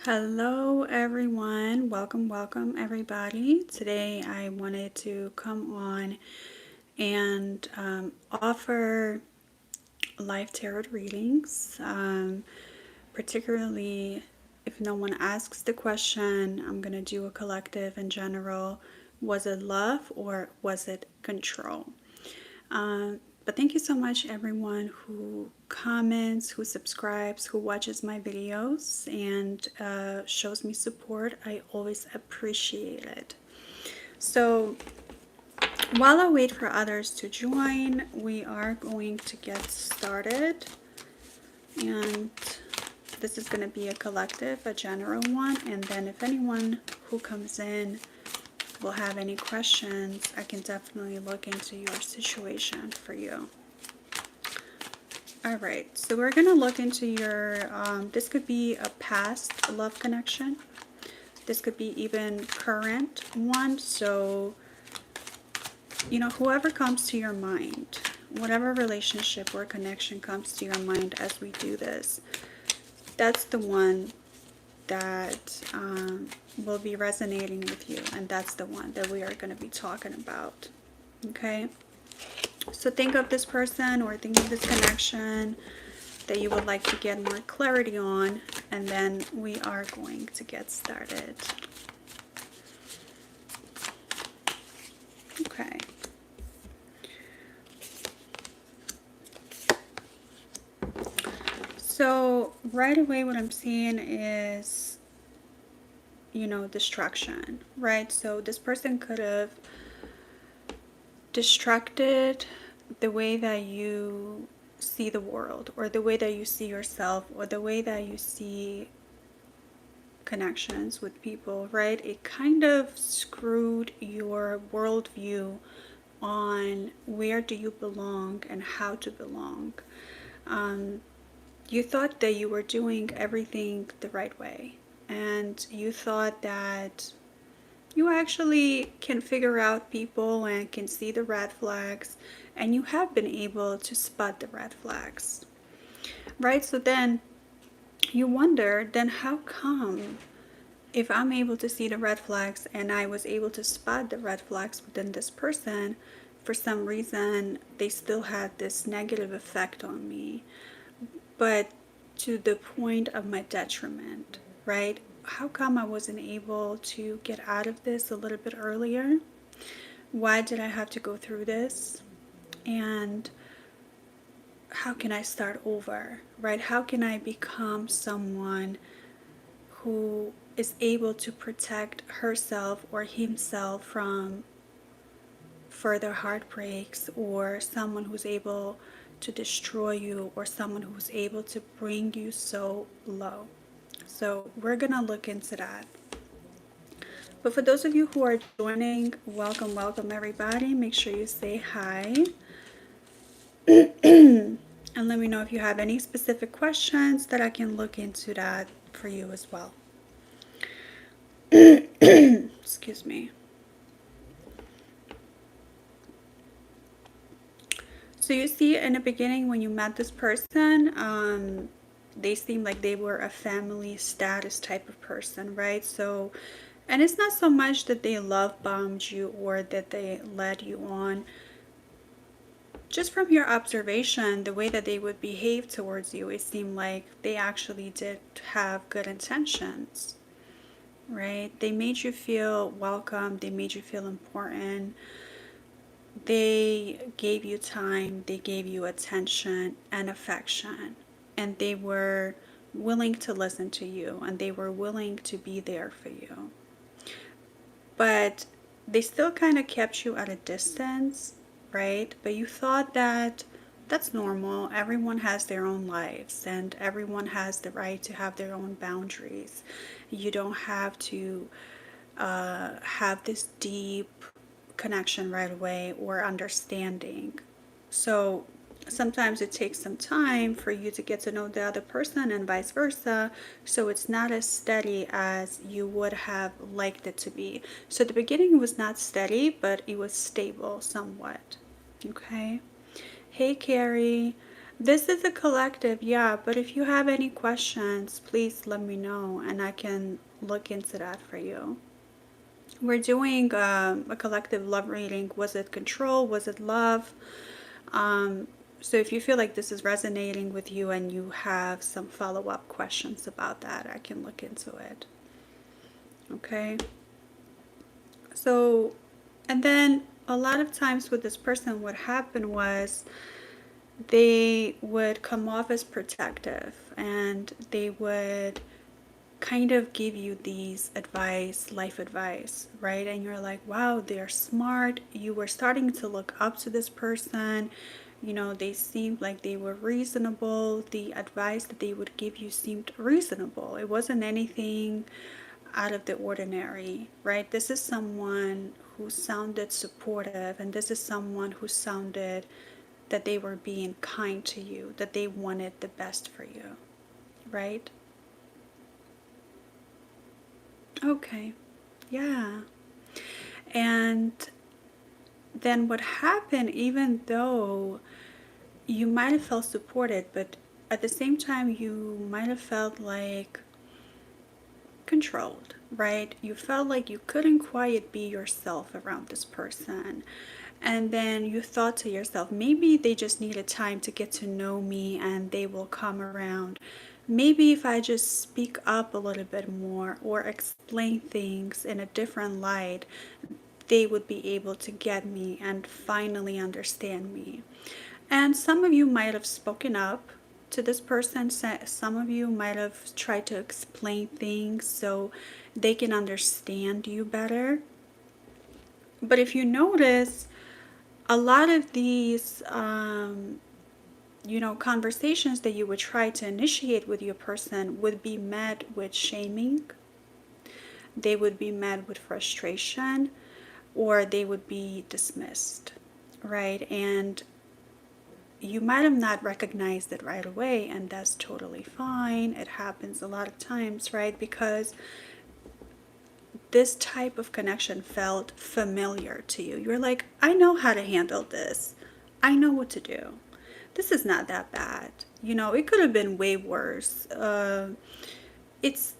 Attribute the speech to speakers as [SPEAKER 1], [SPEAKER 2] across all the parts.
[SPEAKER 1] Hello everyone, welcome everybody. Today I wanted to come on and offer live tarot readings, particularly if no one asks the question. I'm going to do a collective in general. Was it love or was it control? But thank you so much, everyone who comments, who subscribes, who watches my videos, and shows me support. I always appreciate it. So, while I wait for others to join, we are going to get started. And this is going to be a collective, a general one. And then, if anyone who comes in will have any questions, I can definitely look into your situation for you. All right, so we're going to look into your, this could be a past love connection. This could be even current one. So, whoever comes to your mind, whatever relationship or connection comes to your mind as we do this, that's the one that will be resonating with you. And that's the one that we are going to be talking about. Okay? So think of this person or think of this connection that you would like to get more clarity on, and then we are going to get started. Okay. So right away what I'm seeing is, destruction, right? So this person could have destructed the way that you see the world, or the way that you see yourself, or the way that you see connections with people, right? It kind of screwed your worldview on where do you belong and how to belong. You thought that you were doing everything the right way, and you thought that you actually can figure out people and can see the red flags, and you have been able to spot the red flags, right? So then you wonder, then how come if I'm able to see the red flags and I was able to spot the red flags within this person, for some reason they still had this negative effect on me, but to the point of my detriment, right? How come I wasn't able to get out of this a little bit earlier? Why did I have to go through this? And how can I start over, right? How can I become someone who is able to protect herself or himself from further heartbreaks, or someone who's able to destroy you, or someone who's able to bring you so low? So we're gonna look into that. But for those of you who are joining, welcome everybody. Make sure you say hi. And let me know if you have any specific questions that I can look into that for you as well. Excuse me. So you see in the beginning when you met this person, they seemed like they were a family status type of person, right? So, and it's not so much that they love bombed you or that they led you on. Just from your observation, the way that they would behave towards you, it seemed like they actually did have good intentions, right? They made you feel welcome. They made you feel important. They gave you time. They gave you attention and affection. And they were willing to listen to you, and they were willing to be there for you. But they still kind of kept you at a distance, right? But you thought that that's normal. Everyone has their own lives, and everyone has the right to have their own boundaries. You don't have to have this deep connection right away or understanding. So sometimes it takes some time for you to get to know the other person, and vice versa. So it's not as steady as you would have liked it to be. So the beginning was not steady, but it was stable somewhat. Okay. Hey, Carrie. This is a collective, yeah, but if you have any questions, please let me know and I can look into that for you. We're doing a collective love reading. Was it control? Was it love? Um, so if you feel like this is resonating with you and you have some follow-up questions about that, I can look into it. Okay. So, and then a lot of times with this person, what happened was they would come off as protective and they would kind of give you these advice, life advice, right? And you're like, wow, they're smart. You were starting to look up to this person. You know, they seemed like they were reasonable. The advice that they would give you seemed reasonable. It wasn't anything out of the ordinary, right? This is someone who sounded supportive, and this is someone who sounded that they were being kind to you, that they wanted the best for you, right? Okay, yeah. And then what happened, even though you might have felt supported, but at the same time, you might have felt like controlled, right? You felt like you couldn't quite be yourself around this person. And then you thought to yourself, maybe they just needed time to get to know me and they will come around. Maybe if I just speak up a little bit more or explain things in a different light, they would be able to get me and finally understand me. And some of you might have spoken up to this person. Some of you might have tried to explain things so they can understand you better. But if you notice, a lot of these, conversations that you would try to initiate with your person would be met with shaming. They would be met with frustration, or they would be dismissed, right? And you might have not recognized it right away, and that's totally fine. It happens a lot of times, right? Because this type of connection felt familiar to you. You're like, I know how to handle this. I know what to do. This is not that bad. It could have been way worse. It's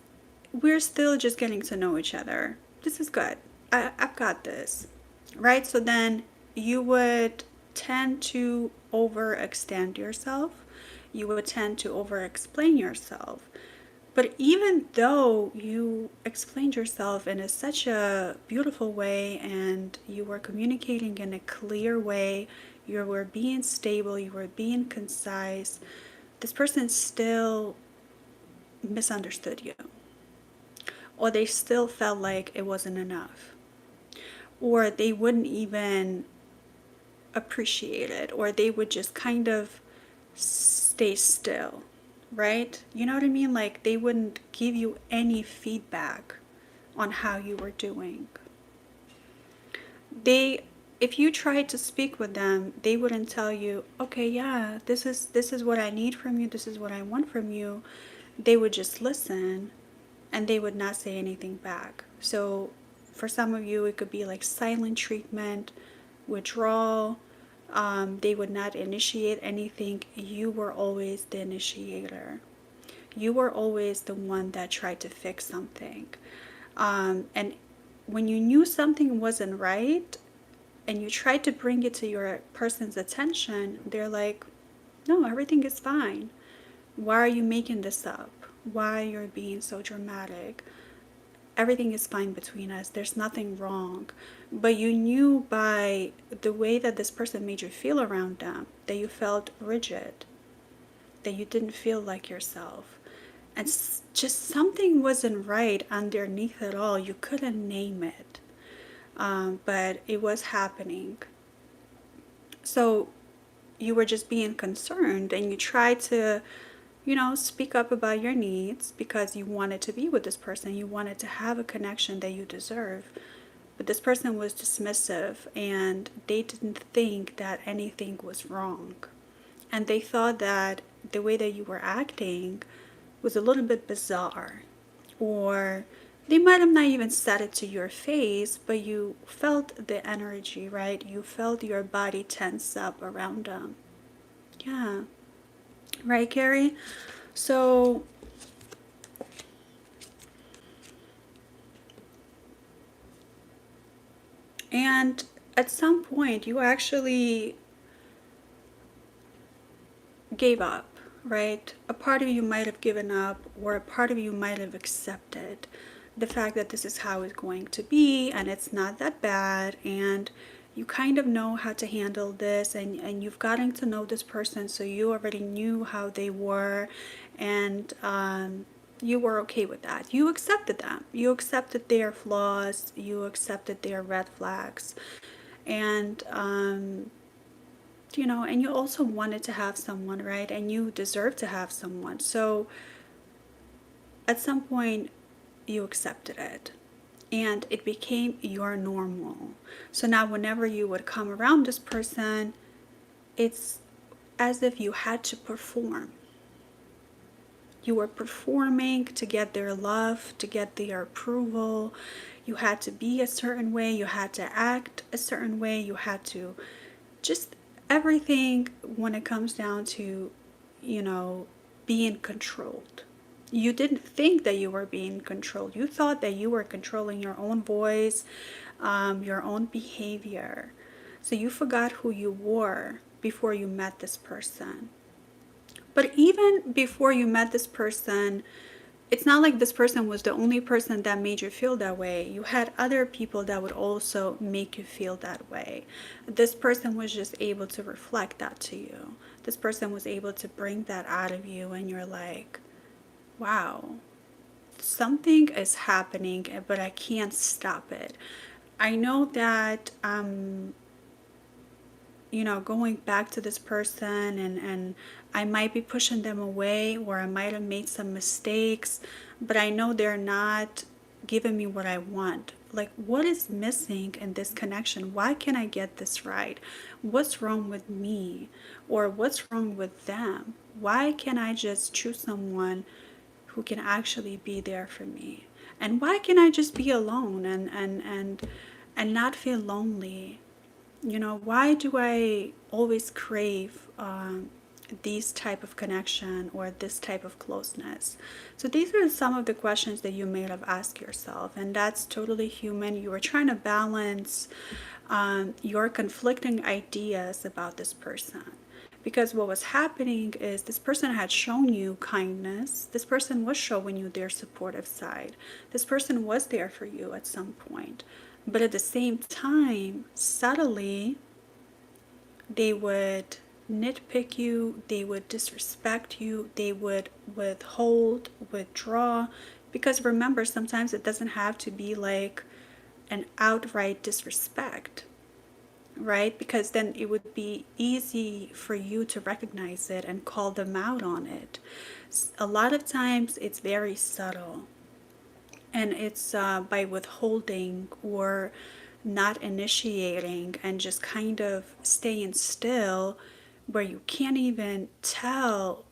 [SPEAKER 1] We're still just getting to know each other. This is good. I've got this, right? So then you would tend to overextend yourself. You would tend to over explain yourself. But even though you explained yourself in such a beautiful way and you were communicating in a clear way, you were being stable, you were being concise, this person still misunderstood you. Or they still felt like it wasn't enough. Or they wouldn't even appreciate it. Or they would just kind of stay still, right? You know what I mean? Like they wouldn't give you any feedback on how you were doing. They If you tried to speak with them, they wouldn't tell you, "Okay, yeah, this is what I need from you. This is what I want from you." They would just listen and they would not say anything back. So for some of you, it could be like silent treatment, withdrawal. They would not initiate anything. You were always the initiator. You were always the one that tried to fix something. And when you knew something wasn't right and you tried to bring it to your person's attention, they're like, no, everything is fine. Why are you making this up? Why you're being so dramatic? Everything is fine between us. There's nothing wrong. But you knew by the way that this person made you feel around them that you felt rigid, that you didn't feel like yourself. And just something wasn't right underneath it all. You couldn't name it. But it was happening. So you were just being concerned and you tried to speak up about your needs because you wanted to be with this person. You wanted to have a connection that you deserve. But this person was dismissive and they didn't think that anything was wrong. And they thought that the way that you were acting was a little bit bizarre. Or they might have not even said it to your face, but you felt the energy, right? You felt your body tense up around them. Yeah. Right, Carrie? So, and at some point, you actually gave up, right? A part of you might have given up, or a part of you might have accepted the fact that this is how it's going to be and it's not that bad, and you kind of know how to handle this, and you've gotten to know this person, so you already knew how they were, and you were okay with that. You accepted them. You accepted their flaws. You accepted their red flags. And and you also wanted to have someone, right? And you deserve to have someone. So at some point, you accepted it and it became your normal. So now, whenever you would come around this person, it's as if you had to perform. You were performing to get their love, to get their approval. You had to be a certain way, you had to act a certain way, you had to just everything when it comes down to, you know, being controlled. You didn't think that you were being controlled. You thought that you were controlling your own voice, your own behavior. So you forgot who you were before you met this person. But even before you met this person, it's not like this person was the only person that made you feel that way. You had other people that would also make you feel that way. This person was just able to reflect that to you. This person was able to bring that out of you, and you're like, wow, something is happening, but I can't stop it. I know that going back to this person, and I might be pushing them away, or I might have made some mistakes, but I know they're not giving me what I want. Like, what is missing in this connection? Why can't I get this right? What's wrong with me? Or what's wrong with them? Why can't I just choose someone who can actually be there for me? And why can't I just be alone and not feel lonely? Why do I always crave these type of connection or this type of closeness? So these are some of the questions that you may have asked yourself, and that's totally human. You were trying to balance your conflicting ideas about this person. Because what was happening is this person had shown you kindness. This person was showing you their supportive side. This person was there for you at some point. But at the same time, subtly, they would nitpick you, they would disrespect you, they would withhold, withdraw. Because remember, sometimes it doesn't have to be like an outright disrespect, right? Because then it would be easy for you to recognize it and call them out on it. A lot of times it's very subtle, and it's by withholding or not initiating and just kind of staying still, where you can't even tell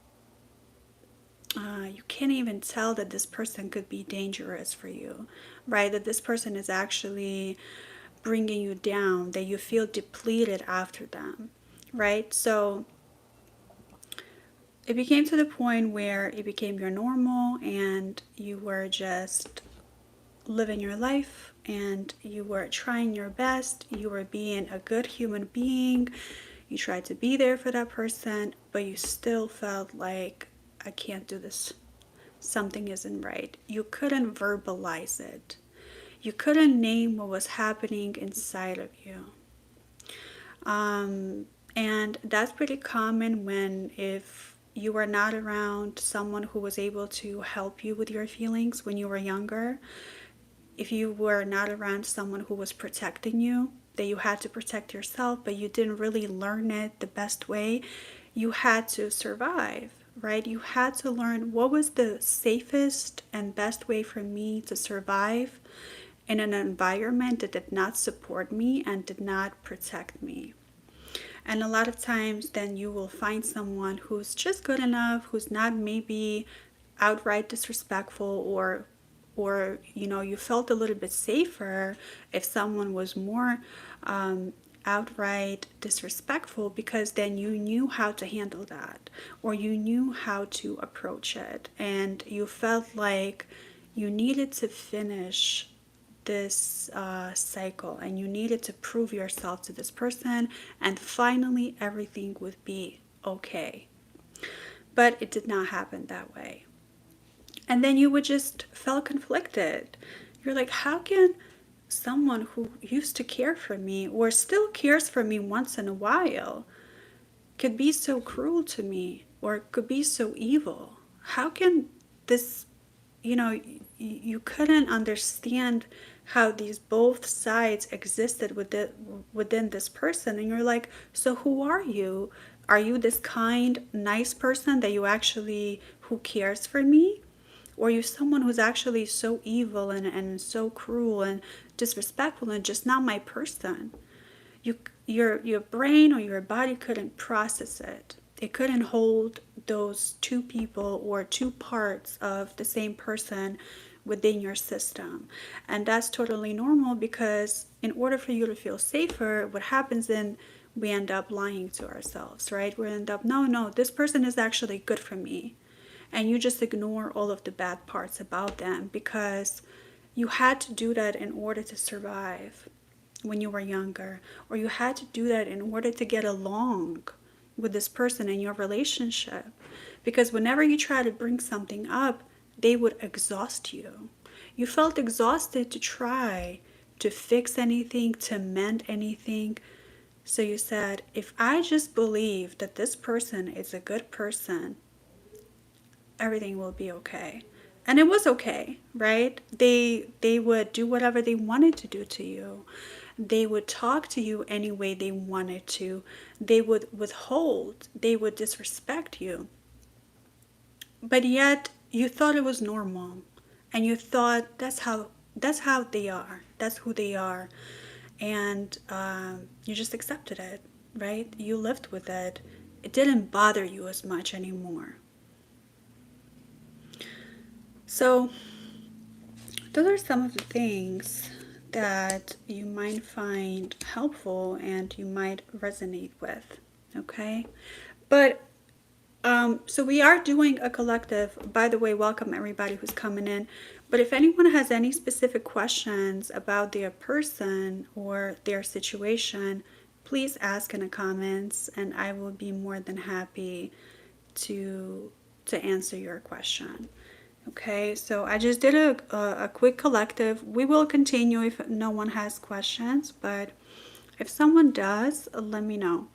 [SPEAKER 1] that this person could be dangerous for you, right? That this person is actually bringing you down, that you feel depleted after them, right? So it became to the point where it became your normal, and you were just living your life, and you were trying your best. You were being a good human being. You tried to be there for that person, but you still felt like, I can't do this. Something isn't right. You couldn't verbalize it. You couldn't name what was happening inside of you. And that's pretty common when, if you were not around someone who was able to help you with your feelings when you were younger, if you were not around someone who was protecting you, that you had to protect yourself, but you didn't really learn it the best way, you had to survive, right? You had to learn what was the safest and best way for me to survive in an environment that did not support me and did not protect me. And a lot of times, then you will find someone who's just good enough, who's not maybe outright disrespectful, or you felt a little bit safer if someone was more outright disrespectful, because then you knew how to handle that, or you knew how to approach it, and you felt like you needed to finish this cycle, and you needed to prove yourself to this person, and finally everything would be okay. But it did not happen that way. And then you would just felt conflicted. You're like, how can someone who used to care for me, or still cares for me once in a while, could be so cruel to me, or could be so evil? How can this, you couldn't understand how these both sides existed within this person. And you're like, so who are you? Are you this kind, nice person that you actually, who cares for me? Or are you someone who's actually so evil and so cruel and disrespectful and just not my person? Your brain or your body couldn't process it. It couldn't hold those two people or two parts of the same person within your system. And that's totally normal, because in order for you to feel safer, what happens then, we end up lying to ourselves, right? We end up, no, this person is actually good for me. And you just ignore all of the bad parts about them, because you had to do that in order to survive when you were younger, or you had to do that in order to get along with this person in your relationship. Because whenever you try to bring something up, they would exhaust you. You felt exhausted to try to fix anything, to mend anything. So you said, if I just believe that this person is a good person, everything will be okay. And it was okay, right? They would do whatever they wanted to do to you. They would talk to you any way they wanted to. They would withhold. They would disrespect you. But yet you thought it was normal, and you thought that's how they are. That's who they are, and you just accepted it, right? You lived with it. It didn't bother you as much anymore. So those are some of the things that you might find helpful and you might resonate with. Okay, but so we are doing a collective. By the way, welcome everybody who's coming in. But if anyone has any specific questions about their person or their situation, please ask in the comments, and I will be more than happy to answer your question. Okay, so I just did a quick collective. We will continue if no one has questions, but if someone does, let me know.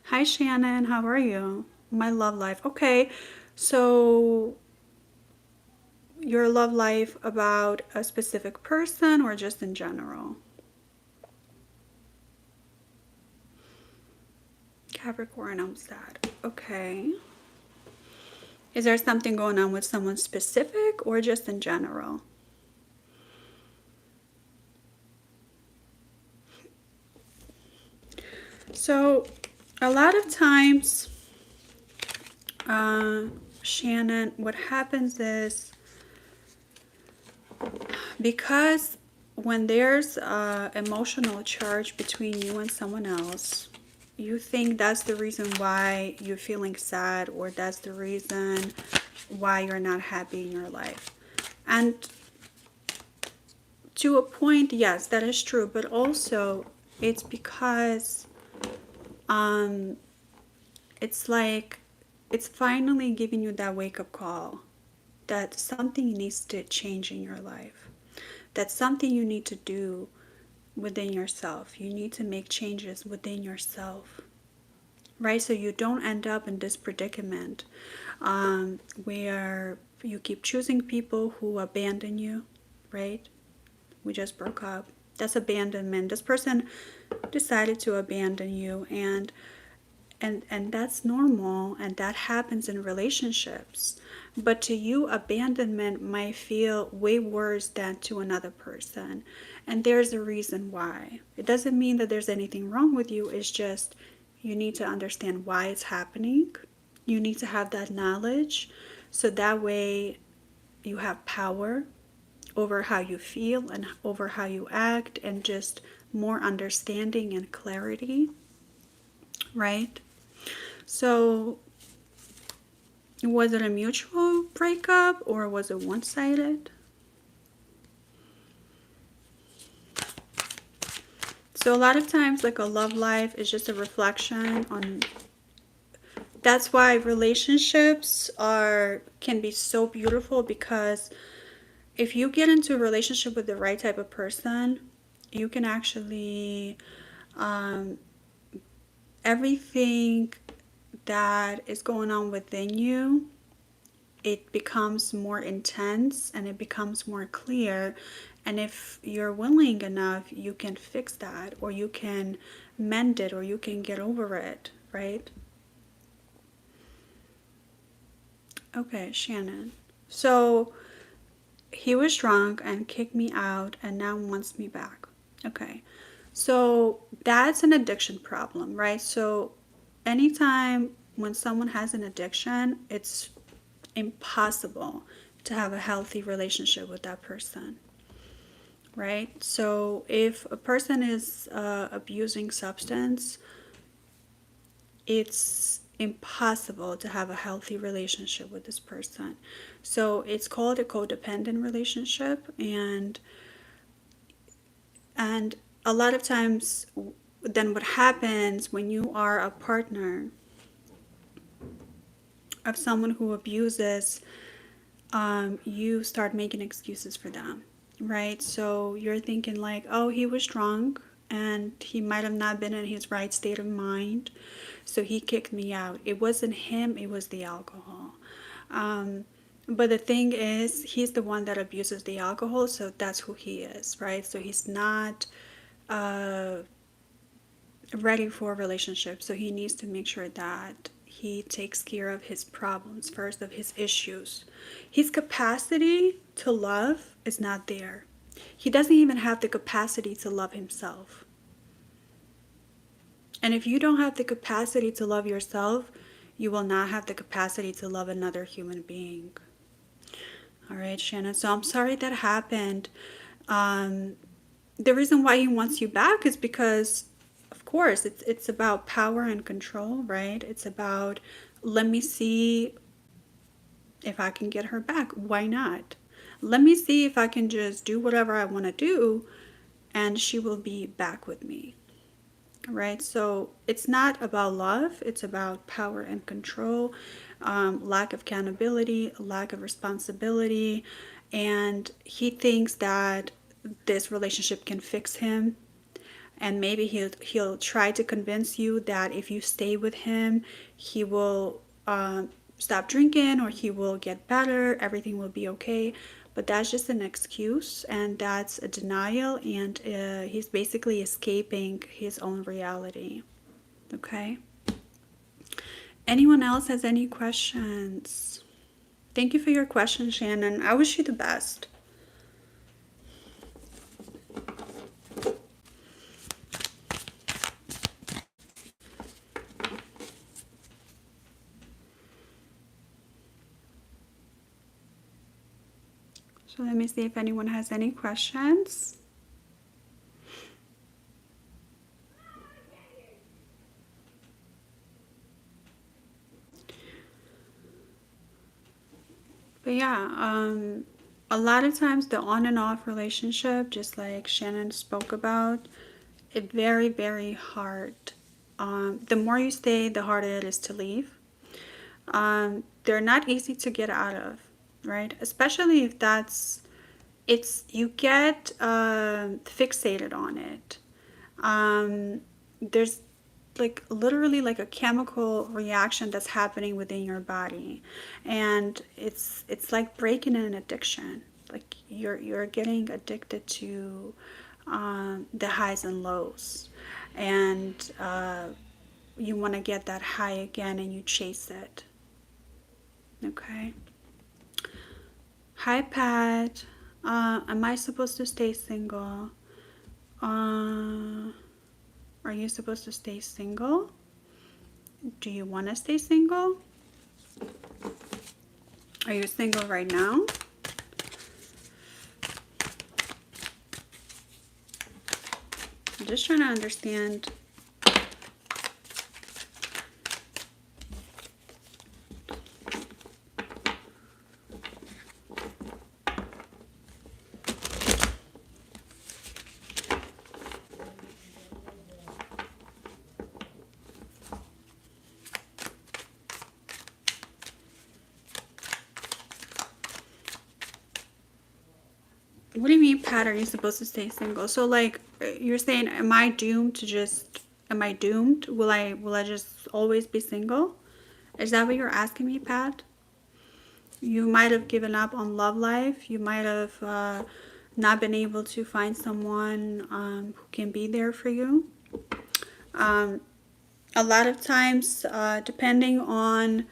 [SPEAKER 1] Hi Shannon, how are you? My love life. Okay, so your love life about a specific person or just in general? Capricorn, I'm sad. Okay. Is there something going on with someone specific or just in general? So a lot of times, Shannon, what happens is, because when there's emotional charge between you and someone else, you think that's the reason why you're feeling sad, or that's the reason why you're not happy in your life. And to a point, yes, that is true. But also, it's because it's like it's finally giving you that wake-up call that something needs to change in your life. That's something you need to do within yourself. You need to make changes within yourself, right? So you don't end up in this predicament where you keep choosing people who abandon you, right? We just broke up. That's abandonment. This person decided to abandon you, and that's normal, and that happens in relationships. But to you, abandonment might feel way worse than to another person. And there's a reason why. It doesn't mean that there's anything wrong with you. It's just you need to understand why it's happening. You need to have that knowledge, so that way you have power over how you feel and over how you act, and just more understanding and clarity, right? So, was it a mutual breakup or was it one-sided? So a lot of times, like, a love life is just a reflection on, that's why relationships can be so beautiful, because if you get into a relationship with the right type of person, you can actually, um, everything that is going on within you, it becomes more intense and it becomes more clear. And if you're willing enough, you can fix that, or you can mend it, or you can get over it, right? Okay, Shannon. So he was drunk and kicked me out and now wants me back. Okay. So that's an addiction problem, right? So anytime when someone has an addiction, it's impossible to have a healthy relationship with that person, right? So if a person is abusing substance, it's impossible to have a healthy relationship with this person. So it's called a codependent relationship, and a lot of times, then what happens when you are a partner of someone who abuses, you start making excuses for them, right? So you're thinking like, oh, he was drunk and he might have not been in his right state of mind, so he kicked me out. It wasn't him, it was the alcohol. Um, but the thing is, he's the one that abuses the alcohol, so that's who he is, right? So he's not uh, ready for a relationship. So he needs to make sure that he takes care of his problems first, of his issues. His capacity to love is not there. He doesn't even have the capacity to love himself. And if you don't have the capacity to love yourself, you will not have the capacity to love another human being. All right, Shannon. So I'm sorry that happened. Um, the reason why he wants you back is because, of course, it's about power and control, right? It's about, let me see if I can get her back. Why not? Let me see if I can just do whatever I want to do and she will be back with me. Right? So it's not about love, it's about power and control, lack of accountability, lack of responsibility. And he thinks that this relationship can fix him, and maybe he'll try to convince you that if you stay with him, he will stop drinking, or he will get better, everything will be okay. But that's just an excuse, and that's a denial, and he's basically escaping his own reality. Okay? Anyone else has any questions? Thank you for your question, Shannon. I wish you the best. So let me see if anyone has any questions. But yeah, a lot of times the on and off relationship, just like Shannon spoke about, it very, very hard. The more you stay, the harder it is to leave. They're not easy to get out of, right? Especially if you get fixated on it. There's like literally like a chemical reaction that's happening within your body, and it's like breaking an addiction. Like you're getting addicted to the highs and lows, and you want to get that high again, and you chase it. Okay. Hi, Pat. Am I supposed to stay single? Are you supposed to stay single? Do you want to stay single? Are you single right now? just trying to understand. What do you mean, Pat? Are you supposed to stay single? So, like, you're saying, am I doomed to just? Am I doomed? Will I just always be single? Is that what you're asking me, Pat? You might have given up on love life. You might have not been able to find someone who can be there for you. Um, a lot of times, depending on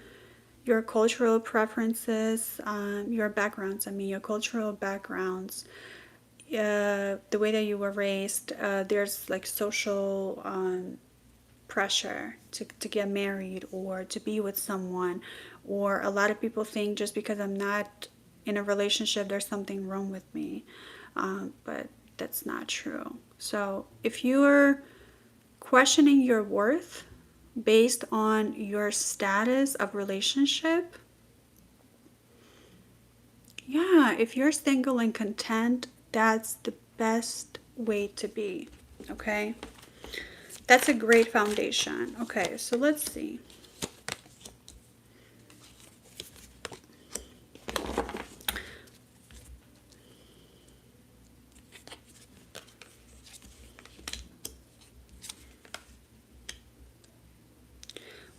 [SPEAKER 1] your cultural preferences, your backgrounds, I mean, your cultural backgrounds, the way that you were raised, there's like social pressure to get married or to be with someone. Or a lot of people think just because I'm not in a relationship, there's something wrong with me. But that's not true. So if you're questioning your worth based on your status of relationship, yeah, if you're single and content, that's the best way to be. Okay? That's a great foundation. Okay, so let's see.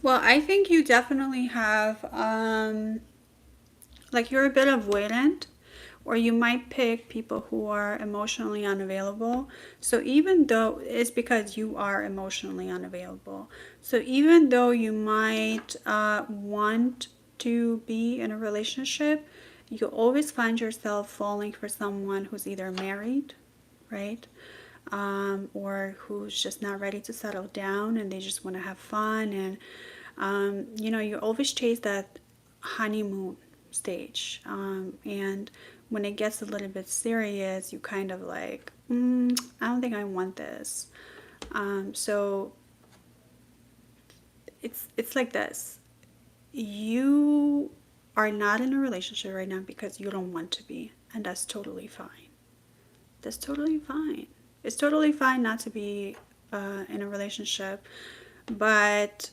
[SPEAKER 1] Well, I think you definitely have, like, you're a bit avoidant, or you might pick people who are emotionally unavailable. So even though it's because you are emotionally unavailable, so even though you might want to be in a relationship, you always find yourself falling for someone who's either married, right? Or who's just not ready to settle down and they just want to have fun. And, you always chase that honeymoon stage. And when it gets a little bit serious, you kind of like, I don't think I want this. So it's like this. You are not in a relationship right now because you don't want to be, and that's totally fine. That's totally fine. It's totally fine not to be in a relationship, but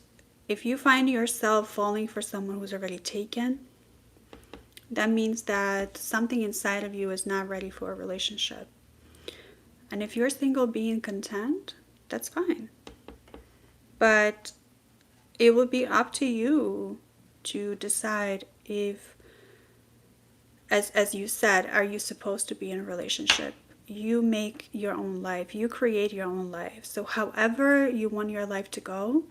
[SPEAKER 1] if you find yourself falling for someone who's already taken, that means that something inside of you is not ready for a relationship. And if you're single being content, that's fine. But it will be up to you to decide if, as you said, are you supposed to be in a relationship? You make your own life. You create your own life. So however you want your life to go,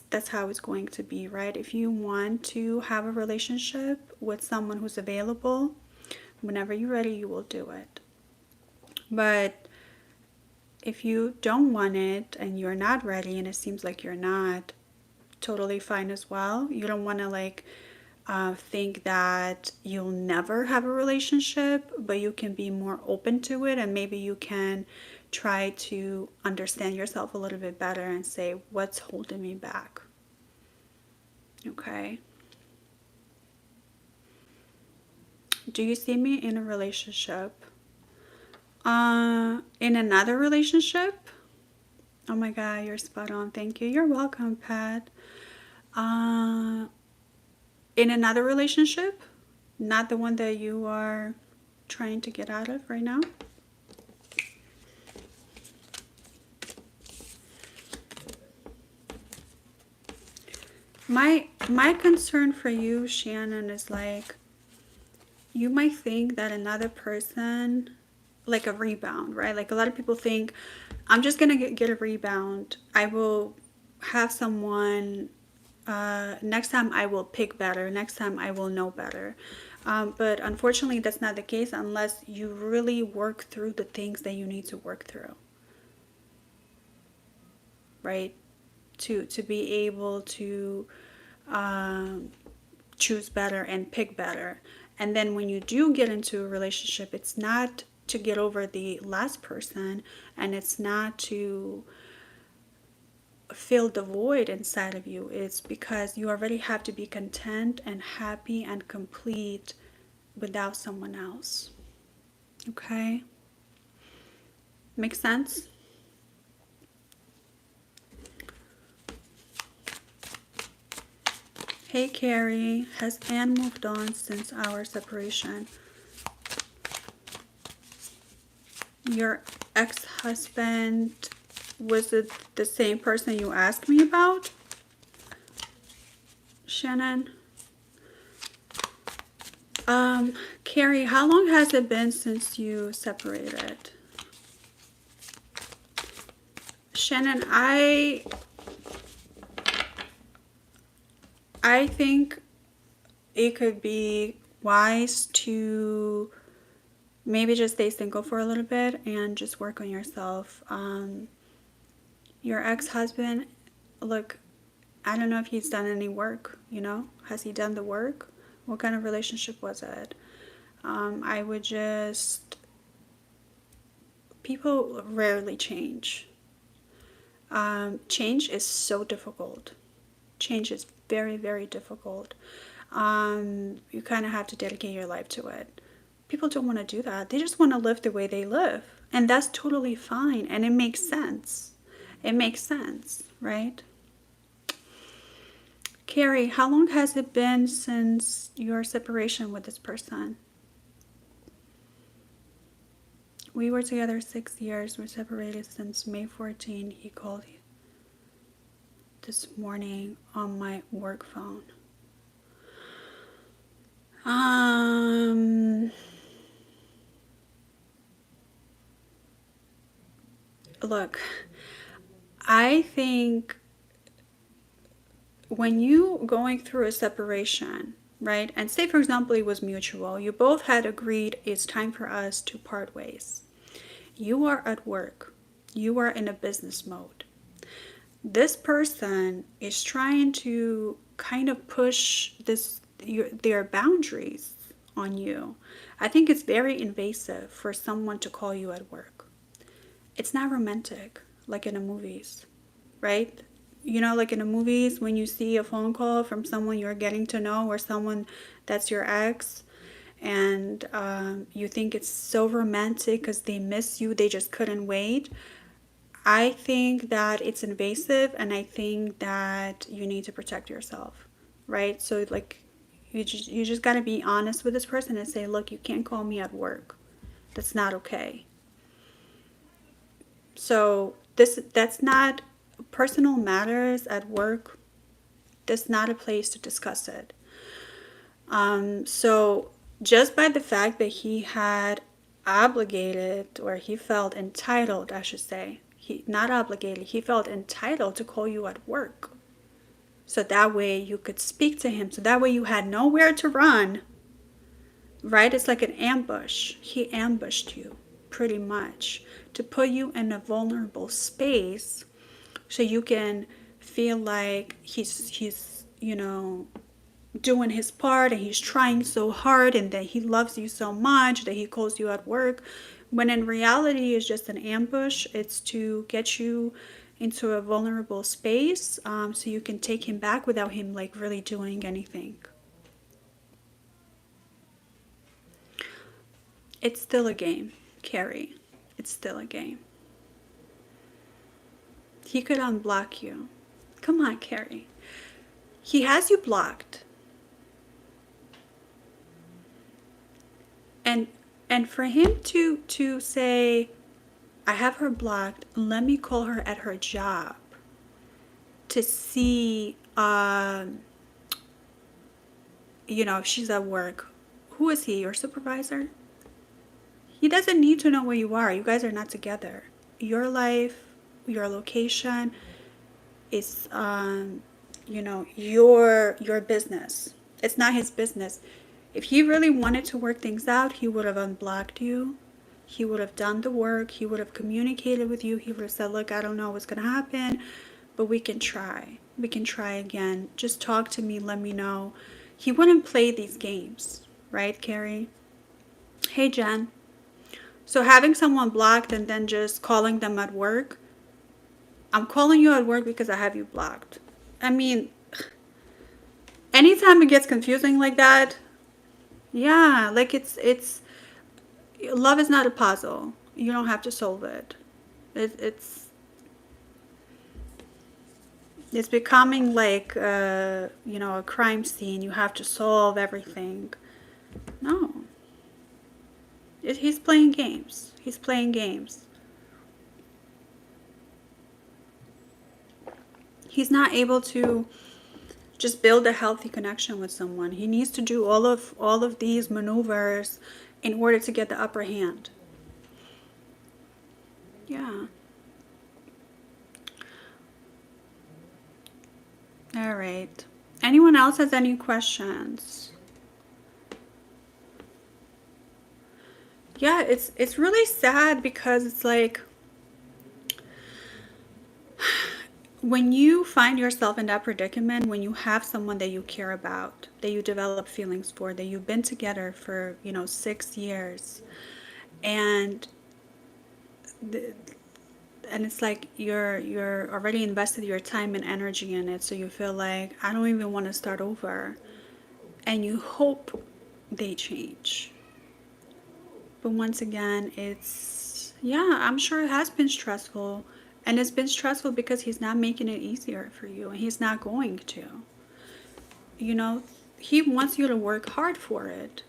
[SPEAKER 1] that's how it's going to be, right? If you want to have a relationship with someone who's available, whenever you're ready, you will do it. But if you don't want it and you're not ready and it seems like you're not, totally fine as well. You don't want to like think that you'll never have a relationship, but you can be more open to it, and maybe you can try to understand yourself a little bit better and say, what's holding me back? Okay. Do you see me in a relationship? In another relationship? Oh my God, you're spot on. Thank you. You're welcome, Pat. In another relationship? Not the one that you are trying to get out of right now? My concern for you, Shannon, is like you might think that another person, like a rebound, right? Like a lot of people think, I'm just gonna get a rebound. I will have someone. Next time I will pick better. Next time I will know better. But unfortunately, that's not the case unless you really work through the things that you need to work through, right? To be able to choose better and pick better. And then when you do get into a relationship, it's not to get over the last person, and it's not to fill the void inside of you. It's because you already have to be content and happy and complete without someone else. Okay? Makes sense? Hey Carrie, has Anne moved on since our separation? Your ex-husband, was it the same person you asked me about? Shannon? Carrie, how long has it been since you separated? Shannon, I think it could be wise to maybe just stay single for a little bit and just work on yourself. Your ex-husband, look, I don't know if he's done any work, you know? Has he done the work? What kind of relationship was it? I would just... People rarely change. Change is so difficult. Change is very, very difficult. You kind of have to dedicate your life to it. People don't want to do that. They just want to live the way they live. And that's totally fine. And it makes sense. It makes sense, right? Carrie, how long has it been since your separation with this person? We were together 6 years. We're separated since May 14. He called this morning on my work phone. Look, I think when you going through a separation, right? And say, for example, it was mutual. You both had agreed it's time for us to part ways. You are at work. You are in a business mode. This person is trying to kind of push their boundaries on you. I think it's very invasive for someone to call you at work. It's not romantic like in the movies, right? You know, like in the movies when you see a phone call from someone you're getting to know or someone that's your ex, and you think it's so romantic because they miss you, they just couldn't wait. I think that it's invasive, and I think that you need to protect yourself, right? So like you just got to be honest with this person and say, look, you can't call me at work. That's not okay. So that's not personal matters at work. That's not a place to discuss it. So just by the fact that he had obligated, or he felt entitled, I should say, not obligated, he felt entitled to call you at work. So that way you could speak to him. So that way you had nowhere to run, right? It's like an ambush. He ambushed you pretty much to put you in a vulnerable space so you can feel like he's you know, doing his part and he's trying so hard and that he loves you so much that he calls you at work, when in reality it's just an ambush. It's to get you into a vulnerable space, so you can take him back without him like really doing anything. It's still a game, Carrie. It's still a game. He could unblock you. Come on, Carrie. He has you blocked. And for him to say, I have her blocked, let me call her at her job to see, you know, if she's at work. Who is he, your supervisor? He doesn't need to know where you are. You guys are not together. Your life, your location is, you know, your business. It's not his business. If he really wanted to work things out, he would have unblocked you. He would have done the work. He would have communicated with you. He would have said, look, I don't know what's going to happen, but we can try. We can try again. Just talk to me. Let me know. He wouldn't play these games, right, Carrie? Hey, Jen. So having someone blocked and then just calling them at work, I'm calling you at work because I have you blocked. I mean, anytime it gets confusing like that, yeah, like it's love is not a puzzle. You don't have to solve it. It's it's becoming like you know, a crime scene. You have to solve everything. No, he's playing games. He's playing games. He's not able to just build a healthy connection with someone. He needs to do all of these maneuvers in order to get the upper hand. Yeah. All right. Anyone else has any questions? Yeah, it's really sad because it's like when you find yourself in that predicament, when you have someone that you care about, that you develop feelings for, that you've been together for, you know, 6 years, and the, and it's like you're already invested your time and energy in it, so you feel like I don't even want to start over, and you hope they change. But once again, it's, yeah, I'm sure it has been stressful. And it's been stressful because he's not making it easier for you, and he's not going to. You know, he wants you to work hard for it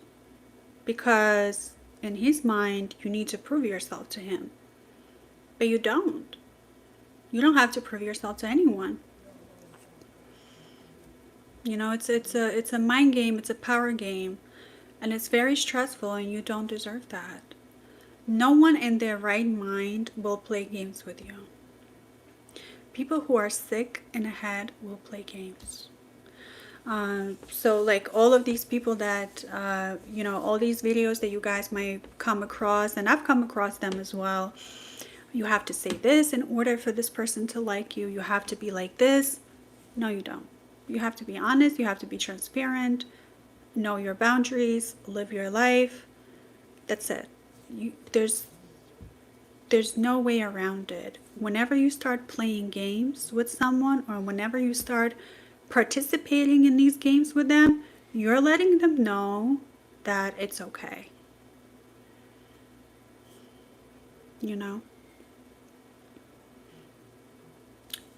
[SPEAKER 1] because in his mind, you need to prove yourself to him. But you don't. You don't have to prove yourself to anyone. You know, it's a mind game, it's a power game, and it's very stressful, and you don't deserve that. No one in their right mind will play games with you. People who are sick in the head will play games. So like all of these people that, you know, all these videos that you guys might come across, and I've come across them as well. You have to say this in order for this person to like you. You have to be like this. No, you don't. You have to be honest. You have to be transparent. Know your boundaries. Live your life. That's it. There's no way around it. Whenever you start playing games with someone, or whenever you start participating in these games with them, you're letting them know that it's okay. You know?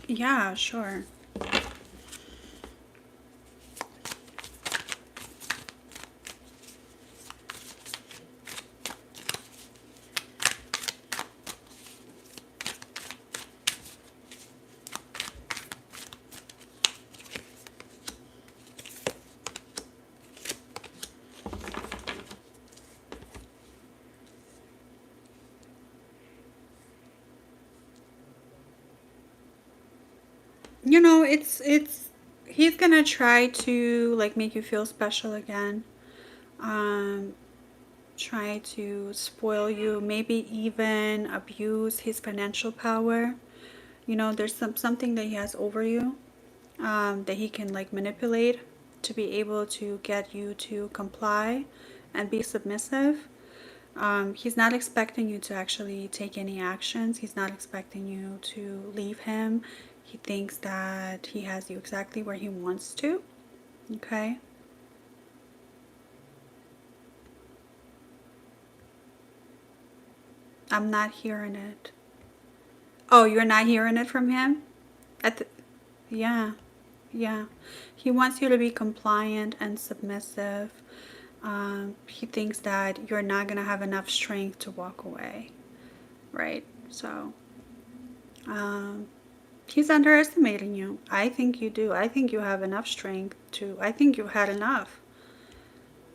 [SPEAKER 1] Yeah, sure. You know, it's he's gonna try to like make you feel special again. Um, Try to spoil you, maybe even abuse his financial power. You know, there's something that he has over you, that he can like manipulate to be able to get you to comply and be submissive. He's not expecting you to actually take any actions. He's not expecting you to leave him. He thinks that he has you exactly where he wants to. Okay? I'm not hearing it. Oh, you're not hearing it from him? Yeah, yeah. He wants you to be compliant and submissive. He thinks that you're not going to have enough strength to walk away, right? So, um, he's underestimating you. I think you do. I think you have enough strength to, I think you've had enough.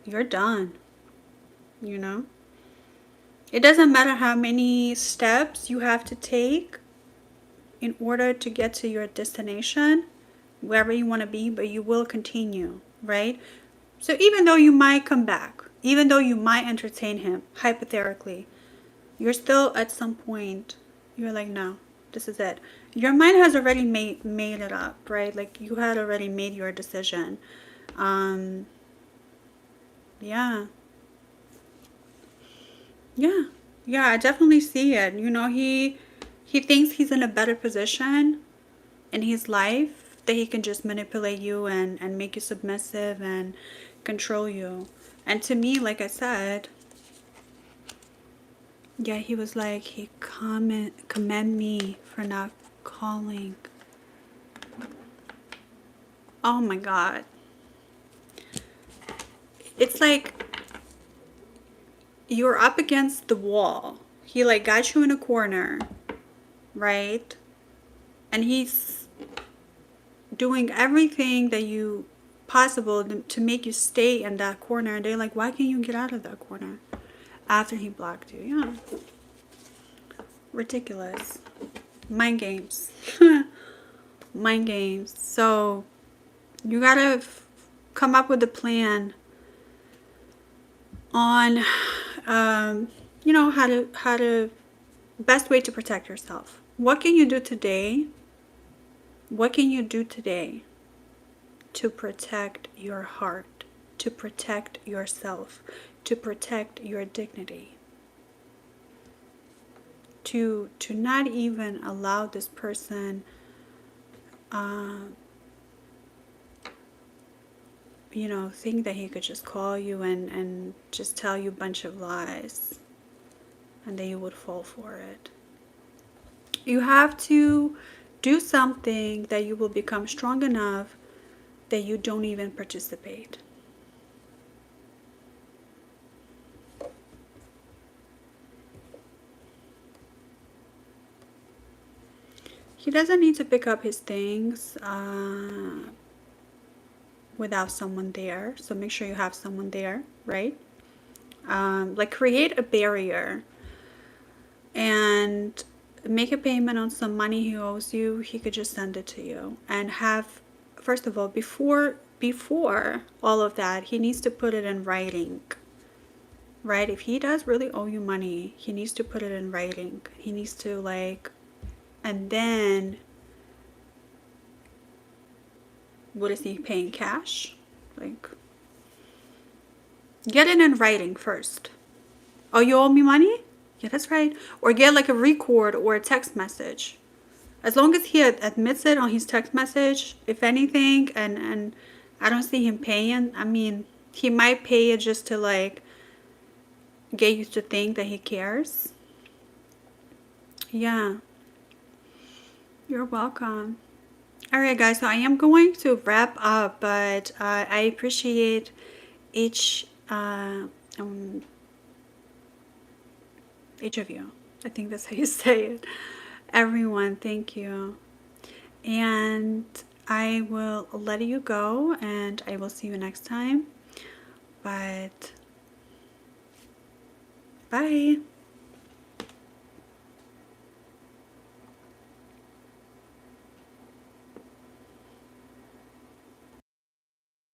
[SPEAKER 1] You're done, you know? It doesn't matter how many steps you have to take in order to get to your destination, wherever you want to be, but you will continue, right? So even though you might come back, even though you might entertain him, hypothetically, you're still at some point, you're like, no, this is it. Your mind has already made it up, right? Like you had already made your decision. Yeah. Yeah. Yeah, I definitely see it. You know, he thinks he's in a better position in his life that he can just manipulate you and make you submissive and control you. And to me, like I said, yeah, he was like, he commend me for not calling. Oh my God. It's like you're up against the wall. He like got you in a corner, right? And he's doing everything that you possible to make you stay in that corner. And they're like, why can't you get out of that corner after he blocked you? Yeah, ridiculous. Mind games. Mind games. So you gotta come up with a plan on you know, how to best way to protect yourself. What can you do today? What can you do today to protect your heart, to protect yourself, to protect your dignity, to not even allow this person you know, think that he could just call you and just tell you a bunch of lies and then you would fall for it. You have to do something that you will become strong enough that you don't even participate. He doesn't need to pick up his things without someone there. So make sure you have someone there, right? Like create a barrier and make a payment on some money he owes you. He could just send it to you and have, first of all, before all of that, he needs to put it in writing, right? If he does really owe you money, he needs to put it in writing. He needs to like, and then what is he paying cash? Like, get it in writing first. Oh, you owe me money? Yeah, that's right. Or get like a record or a text message. As long as he admits it on his text message, if anything, and I don't see him paying. I mean, he might pay it just to like get you to think that he cares. Yeah, you're welcome. All right, guys. So I am going to wrap up, but I appreciate each each of you. I think that's how you say it. Everyone, thank you. And I will let you go and I will see you next time. But bye.